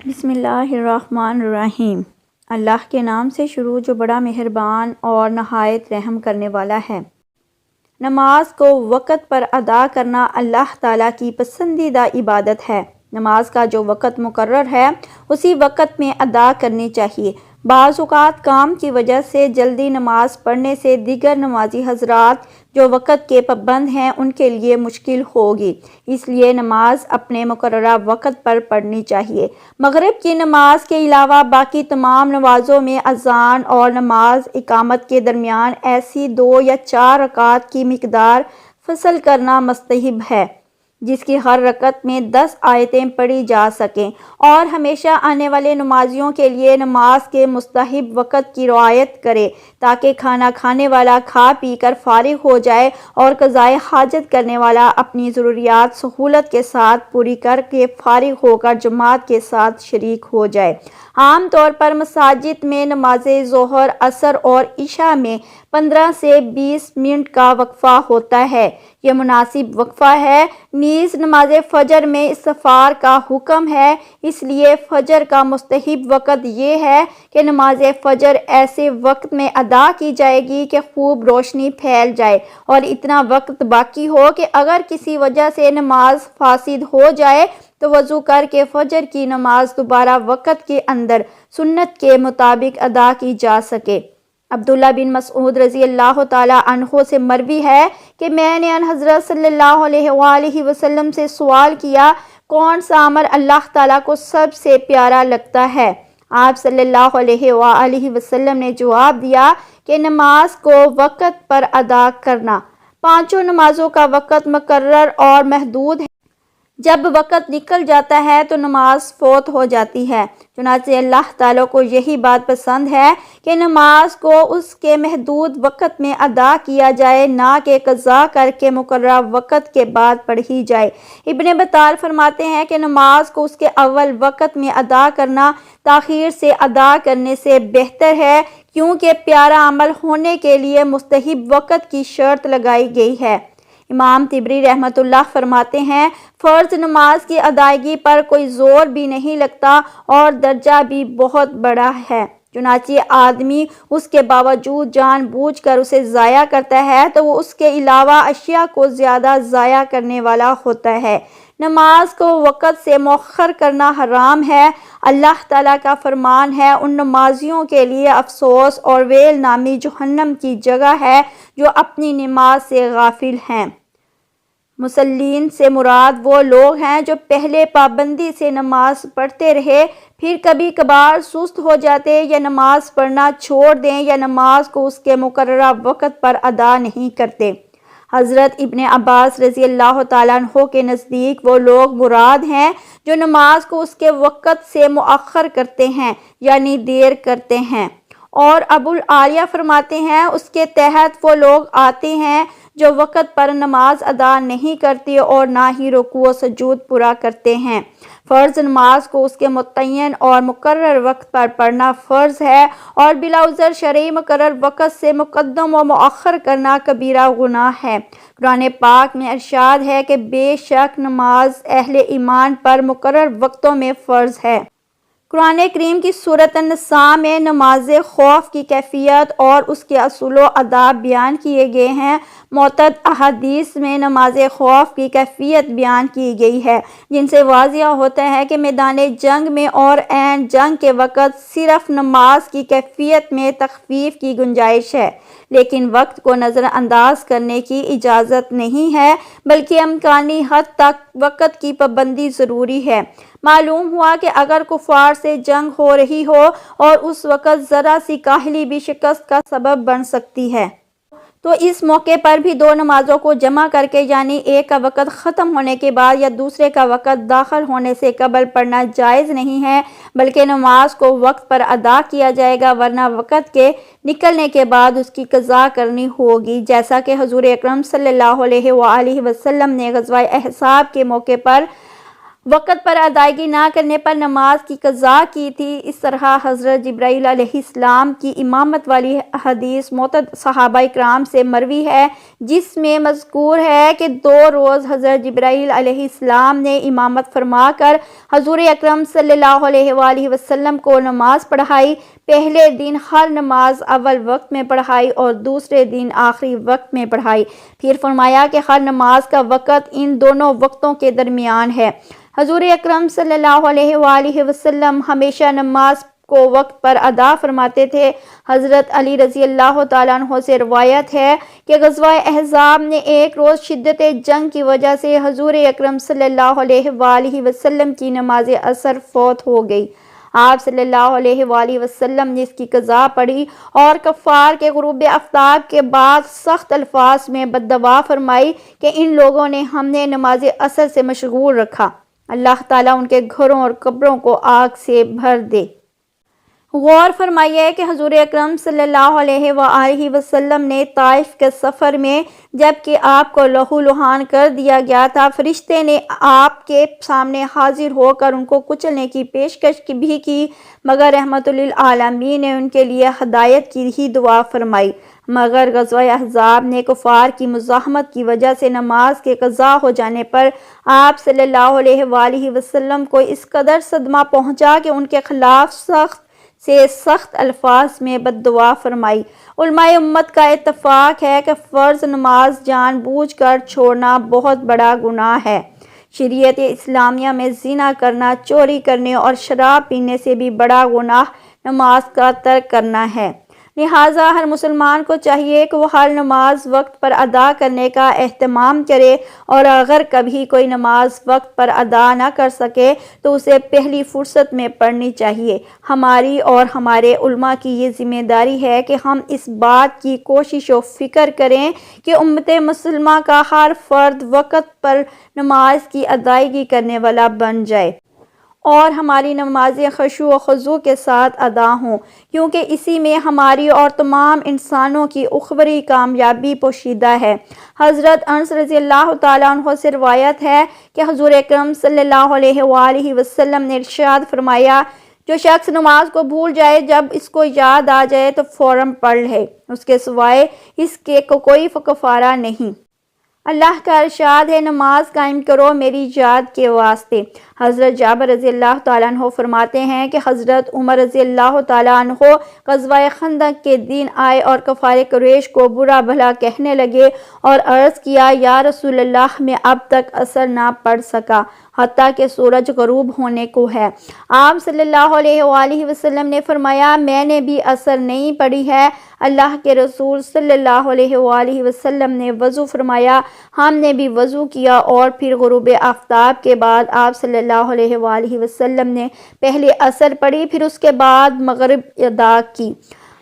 بسم اللہ الرحمن الرحیم۔ اللہ کے نام سے شروع جو بڑا مہربان اور نہایت رحم کرنے والا ہے۔ نماز کو وقت پر ادا کرنا اللہ تعالیٰ کی پسندیدہ عبادت ہے۔ نماز کا جو وقت مقرر ہے اسی وقت میں ادا کرنی چاہیے۔ بعض اوقات کام کی وجہ سے جلدی نماز پڑھنے سے دیگر نمازی حضرات جو وقت کے پابند ہیں ان کے لیے مشکل ہوگی، اس لیے نماز اپنے مقررہ وقت پر پڑھنی چاہیے۔ مغرب کی نماز کے علاوہ باقی تمام نمازوں میں اذان اور نماز اقامت کے درمیان ایسی 2 یا 4 رکعات کی مقدار فصل کرنا مستحب ہے جس کی ہر رکعت میں 10 آیتیں پڑھی جا سکیں، اور ہمیشہ آنے والے نمازیوں کے لیے نماز کے مستحب وقت کی رعایت کرے تاکہ کھانا کھانے والا کھا پی کر فارغ ہو جائے اور قضائے حاجت کرنے والا اپنی ضروریات سہولت کے ساتھ پوری کر کے فارغ ہو کر جماعت کے ساتھ شریک ہو جائے۔ عام طور پر مساجد میں نماز ظہر، عصر اور عشاء میں 15 سے 20 منٹ کا وقفہ ہوتا ہے۔ یہ مناسب وقفہ ہے۔ نیز نماز فجر میں استغفار کا حکم ہے، اس لیے فجر کا مستحب وقت یہ ہے کہ نماز فجر ایسے وقت میں ادا کی جائے گی کہ خوب روشنی پھیل جائے اور اتنا وقت باقی ہو کہ اگر کسی وجہ سے نماز فاسد ہو جائے تو وضو کر کے فجر کی نماز دوبارہ وقت کے اندر سنت کے مطابق ادا کی جا سکے۔ عبداللہ بن مسعود رضی اللہ تعالیٰ عنہ سے مروی ہے کہ میں نے ان حضرت صلی اللہ علیہ وآلہ وسلم سے سوال کیا، کون سا عمل اللہ تعالیٰ کو سب سے پیارا لگتا ہے؟ آپ صلی اللہ علیہ وآلہ وسلم نے جواب دیا کہ نماز کو وقت پر ادا کرنا۔ 5 نمازوں کا وقت مقرر اور محدود ہے۔ جب وقت نکل جاتا ہے تو نماز فوت ہو جاتی ہے، چنانچہ اللہ تعالیٰ کو یہی بات پسند ہے کہ نماز کو اس کے محدود وقت میں ادا کیا جائے، نہ کہ قضا کر کے مقررہ وقت کے بعد پڑھی جائے۔ ابن بطال فرماتے ہیں کہ نماز کو اس کے اول وقت میں ادا کرنا تاخیر سے ادا کرنے سے بہتر ہے، کیونکہ پیارا عمل ہونے کے لیے مستحب وقت کی شرط لگائی گئی ہے۔ امام طبری رحمۃ اللہ فرماتے ہیں، فرض نماز کی ادائیگی پر کوئی زور بھی نہیں لگتا اور درجہ بھی بہت بڑا ہے، چنانچہ آدمی اس کے باوجود جان بوجھ کر اسے ضائع کرتا ہے تو وہ اس کے علاوہ اشیاء کو زیادہ ضائع کرنے والا ہوتا ہے۔ نماز کو وقت سے مؤخر کرنا حرام ہے۔ اللہ تعالیٰ کا فرمان ہے، ان نمازیوں کے لیے افسوس اور ویل نامی جہنم کی جگہ ہے جو اپنی نماز سے غافل ہیں۔ مصلین سے مراد وہ لوگ ہیں جو پہلے پابندی سے نماز پڑھتے رہے، پھر کبھی کبھار سست ہو جاتے یا نماز پڑھنا چھوڑ دیں یا نماز کو اس کے مقررہ وقت پر ادا نہیں کرتے۔ حضرت ابن عباس رضی اللہ تعالیٰ عنہ کے نزدیک وہ لوگ مراد ہیں جو نماز کو اس کے وقت سے مؤخر کرتے ہیں، یعنی دیر کرتے ہیں، اور ابو العالیہ فرماتے ہیں اس کے تحت وہ لوگ آتے ہیں جو وقت پر نماز ادا نہیں کرتے اور نہ ہی رکوع و سجود پورا کرتے ہیں۔ فرض نماز کو اس کے متعین اور مقرر وقت پر پڑھنا فرض ہے، اور بلا عذر شرعی مقرر وقت سے مقدم و مؤخر کرنا کبیرہ گناہ ہے۔ قرآن پاک میں ارشاد ہے کہ بے شک نماز اہل ایمان پر مقرر وقتوں میں فرض ہے۔ قرآن کریم کی سورۃ النساء میں نماز خوف کی کیفیت اور اس کے اصول و آداب بیان کیے گئے ہیں۔ متعدد احادیث میں نماز خوف کی کیفیت بیان کی گئی ہے، جن سے واضح ہوتا ہے کہ میدان جنگ میں اور عین جنگ کے وقت صرف نماز کی کیفیت میں تخفیف کی گنجائش ہے، لیکن وقت کو نظر انداز کرنے کی اجازت نہیں ہے، بلکہ امکانی حد تک وقت کی پابندی ضروری ہے۔ معلوم ہوا کہ اگر کفار سے جنگ ہو رہی ہو اور اس وقت ذرا سی کاہلی بھی شکست کا سبب بن سکتی ہے تو اس موقع پر بھی 2 نمازوں کو جمع کر کے، یعنی ایک کا وقت ختم ہونے کے بعد یا دوسرے کا وقت داخل ہونے سے قبل پڑھنا جائز نہیں ہے، بلکہ نماز کو وقت پر ادا کیا جائے گا، ورنہ وقت کے نکلنے کے بعد اس کی قضا کرنی ہوگی، جیسا کہ حضور اکرم صلی اللہ علیہ وآلہ وسلم نے غزوہ احزاب کے موقع پر وقت پر ادائیگی نہ کرنے پر نماز کی قضا کی تھی۔ اس طرح حضرت جبرائیل علیہ السلام کی امامت والی حدیث معتدد صحابہ کرام سے مروی ہے، جس میں مذکور ہے کہ 2 روز حضرت جبرائیل علیہ السلام نے امامت فرما کر حضور اکرم صلی اللہ علیہ وآلہ وسلم کو نماز پڑھائی۔ پہلے دن ہر نماز اول وقت میں پڑھائی اور دوسرے دن آخری وقت میں پڑھائی۔ پھر فرمایا کہ ہر نماز کا وقت ان دونوں وقتوں کے درمیان ہے۔ حضور اکرم صلی اللہ علیہ وآلہ وسلم ہمیشہ نماز کو وقت پر ادا فرماتے تھے۔ حضرت علی رضی اللہ تعالیٰ عنہ سے روایت ہے کہ غزوہ احزاب نے ایک روز شدت جنگ کی وجہ سے حضور اکرم صلی اللہ علیہ وآلہ وسلم کی نماز عصر فوت ہو گئی۔ آپ صلی اللہ علیہ وآلہ وسلم نے اس کی قضا پڑھی اور کفار کے غروب آفتاب کے بعد سخت الفاظ میں بددعا فرمائی کہ ان لوگوں نے ہمیں نماز عصر سے مشغول رکھا، اللہ تعالیٰ ان کے گھروں اور قبروں کو آگ سے بھر دے۔ غور فرمائیے کہ حضور اکرم صلی اللہ علیہ وآلہ وسلم نے طائف کے سفر میں جب کہ آپ کو لہو لہان کر دیا گیا تھا، فرشتے نے آپ کے سامنے حاضر ہو کر ان کو کچلنے کی پیشکش بھی کی، مگر رحمت للعالمین نے ان کے لیے ہدایت کی ہی دعا فرمائی۔ مگر غزوہ احزاب نے کفار کی مزاحمت کی وجہ سے نماز کے قضا ہو جانے پر آپ صلی اللہ علیہ وآلہ وسلم کو اس قدر صدمہ پہنچا کہ ان کے خلاف سخت الفاظ میں بددعا فرمائی۔ علماء امت کا اتفاق ہے کہ فرض نماز جان بوجھ کر چھوڑنا بہت بڑا گناہ ہے۔ شریعت اسلامیہ میں زنا کرنا، چوری کرنے اور شراب پینے سے بھی بڑا گناہ نماز کا ترک کرنا ہے۔ لہٰذا ہر مسلمان کو چاہیے کہ وہ ہر نماز وقت پر ادا کرنے کا اہتمام کرے، اور اگر کبھی کوئی نماز وقت پر ادا نہ کر سکے تو اسے پہلی فرصت میں پڑھنی چاہیے۔ ہماری اور ہمارے علماء کی یہ ذمہ داری ہے کہ ہم اس بات کی کوشش و فکر کریں کہ امت مسلمہ کا ہر فرد وقت پر نماز کی ادائیگی کرنے والا بن جائے، اور ہماری نمازیں خشوع و خضوع کے ساتھ ادا ہوں، کیونکہ اسی میں ہماری اور تمام انسانوں کی اخروی کامیابی پوشیدہ ہے۔ حضرت انس رضی اللہ تعالیٰ عنہ سے روایت ہے کہ حضور اکرم صلی اللہ علیہ وآلہ وسلم نے ارشاد فرمایا، جو شخص نماز کو بھول جائے، جب اس کو یاد آ جائے تو فوراً پڑھ لے، اس کے سوائے اس کے کوئی کفارہ نہیں۔ اللہ کا ارشاد ہے، نماز قائم کرو میری یاد کے واسطے۔ حضرت جابر رضی اللہ تعالیٰ عنہ فرماتے ہیں کہ حضرت عمر رضی اللہ تعالیٰ عنہ غزوہ خندق کے دن آئے اور کفار قریش کو برا بھلا کہنے لگے اور عرض کیا، یا رسول اللہ، میں اب تک عصر نہ پڑھ سکا حتیٰ کہ سورج غروب ہونے کو ہے۔ آپ صلی اللہ علیہ وآلہ وسلم نے فرمایا، میں نے بھی عصر نہیں پڑھی ہے۔ اللہ کے رسول صلی اللہ علیہ وآلہ وسلم نے وضو فرمایا، ہم نے بھی وضو کیا، اور پھر غروب آفتاب کے بعد آپ صلی اللہ علیہ وآلہ وسلم نے پہلے عصر پڑھی، پھر اس کے بعد مغرب ادا کی۔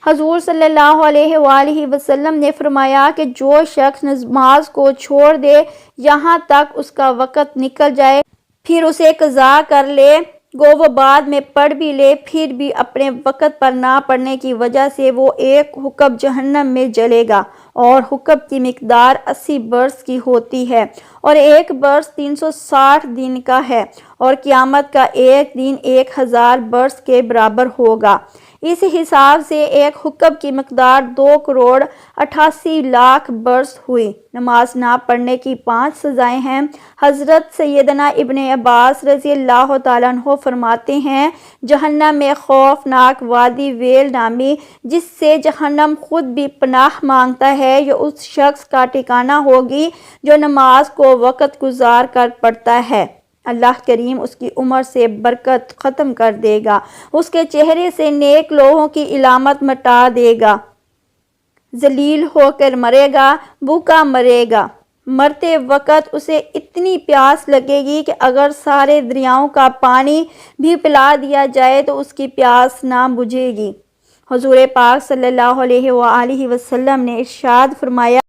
حضور صلی اللہ علیہ وآلہ وسلم نے فرمایا کہ جو شخص نماز کو چھوڑ دے یہاں تک اس کا وقت نکل جائے، پھر اسے قضا کر لے، گو وہ بعد میں پڑھ بھی لے، پھر بھی اپنے وقت پر نہ پڑھنے کی وجہ سے وہ ایک حکم جہنم میں جلے گا، اور حکم کی مقدار 80 برس کی ہوتی ہے، اور ایک برس 360 دن کا ہے، اور قیامت کا ایک دن 1000 برس کے برابر ہوگا۔ اس حساب سے ایک حکم کی مقدار 2,88,00,000 برس ہوئی۔ نماز نہ پڑھنے کی 5 سزائیں ہیں۔ حضرت سیدنا ابن عباس رضی اللہ تعالیٰ عنہ فرماتے ہیں، جہنم میں خوفناک وادی ویل نامی، جس سے جہنم خود بھی پناہ مانگتا ہے، یہ اس شخص کا ٹھکانہ ہوگی جو نماز کو وقت گزار کر پڑھتا ہے۔ اللہ کریم اس کی عمر سے برکت ختم کر دے گا، اس کے چہرے سے نیک لوگوں کی علامت مٹا دے گا، ذلیل ہو کر مرے گا، بھوکا مرے گا۔ مرتے وقت اسے اتنی پیاس لگے گی کہ اگر سارے دریاؤں کا پانی بھی پلا دیا جائے تو اس کی پیاس نہ بجھے گی۔ حضور پاک صلی اللہ علیہ وآلہ وسلم نے ارشاد فرمایا،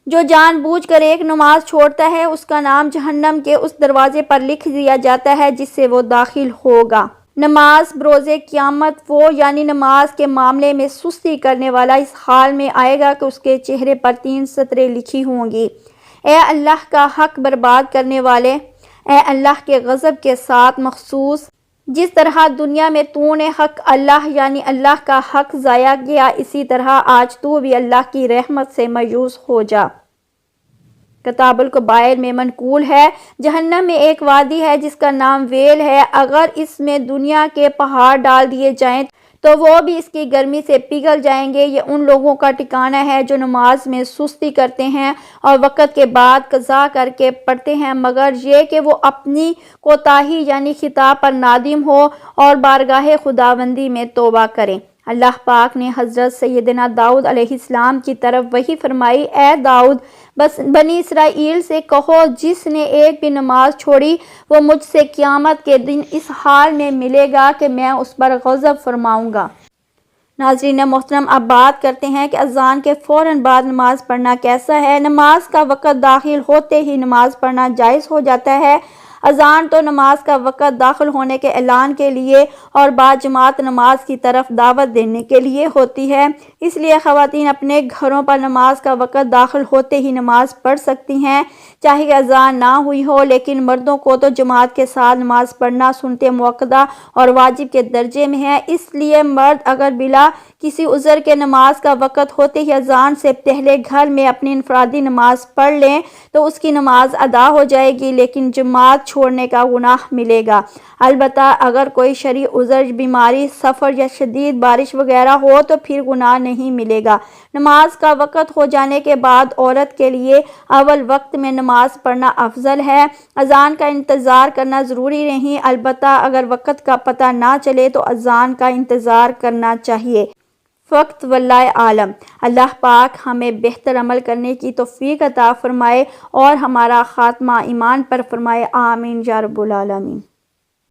جو جان بوجھ کر ایک نماز چھوڑتا ہے، اس کا نام جہنم کے اس دروازے پر لکھ دیا جاتا ہے جس سے وہ داخل ہوگا۔ نماز بروز قیامت وہ یعنی نماز کے معاملے میں سستی کرنے والا اس حال میں آئے گا کہ اس کے چہرے پر 3 سطریں لکھی ہوں گی، اے اللہ کا حق برباد کرنے والے، اے اللہ کے غضب کے ساتھ مخصوص، جس طرح دنیا میں تو نے حق اللہ یعنی اللہ کا حق ضائع کیا، اسی طرح آج تو بھی اللہ کی رحمت سے مایوس ہو جا۔ کتاب الکبائر میں منقول ہے، جہنم میں ایک وادی ہے جس کا نام ویل ہے، اگر اس میں دنیا کے پہاڑ ڈال دیے جائیں تو وہ بھی اس کی گرمی سے پگھل جائیں گے۔ یہ ان لوگوں کا ٹھکانہ ہے جو نماز میں سستی کرتے ہیں اور وقت کے بعد قضا کر کے پڑھتے ہیں، مگر یہ کہ وہ اپنی کوتاہی یعنی خطا پر نادم ہو اور بارگاہ خداوندی میں توبہ کریں۔ اللہ پاک نے حضرت سیدنا داؤد علیہ السلام کی طرف وحی فرمائی، اے داؤد، بس بنی اسرائیل سے کہو جس نے ایک بھی نماز چھوڑی وہ مجھ سے قیامت کے دن اس حال میں ملے گا کہ میں اس پر غضب فرماؤں گا۔ ناظرین محترم، اب بات کرتے ہیں کہ اذان کے فوراً بعد نماز پڑھنا کیسا ہے۔ نماز کا وقت داخل ہوتے ہی نماز پڑھنا جائز ہو جاتا ہے۔ اذان تو نماز کا وقت داخل ہونے کے اعلان کے لیے اور بعد جماعت نماز کی طرف دعوت دینے کے لیے ہوتی ہے، اس لیے خواتین اپنے گھروں پر نماز کا وقت داخل ہوتے ہی نماز پڑھ سکتی ہیں، چاہے اذان نہ ہوئی ہو، لیکن مردوں کو تو جماعت کے ساتھ نماز پڑھنا سنت موقدہ اور واجب کے درجے میں ہے۔ اس لیے مرد اگر بلا کسی عذر کے نماز کا وقت ہوتے ہی اذان سے پہلے گھر میں اپنی انفرادی نماز پڑھ لیں تو اس کی نماز ادا ہو جائے گی، لیکن جماعت چھوڑنے کا گناہ ملے گا۔ البتہ اگر کوئی شرعی عذر، بیماری، سفر یا شدید بارش وغیرہ ہو تو پھر گناہ نہیں ملے گا۔ نماز کا وقت ہو جانے کے بعد عورت کے لیے اول وقت میں نماز پڑھنا افضل ہے۔ اذان کا انتظار کرنا ضروری نہیں، البتہ اگر وقت کا پتہ نہ چلے تو اذان کا انتظار کرنا چاہیے۔ فقط واللہ عالم۔ اللہ پاک ہمیں بہتر عمل کرنے کی توفیق عطا فرمائے اور ہمارا خاتمہ ایمان پر فرمائے، آمین یا رب العالمین۔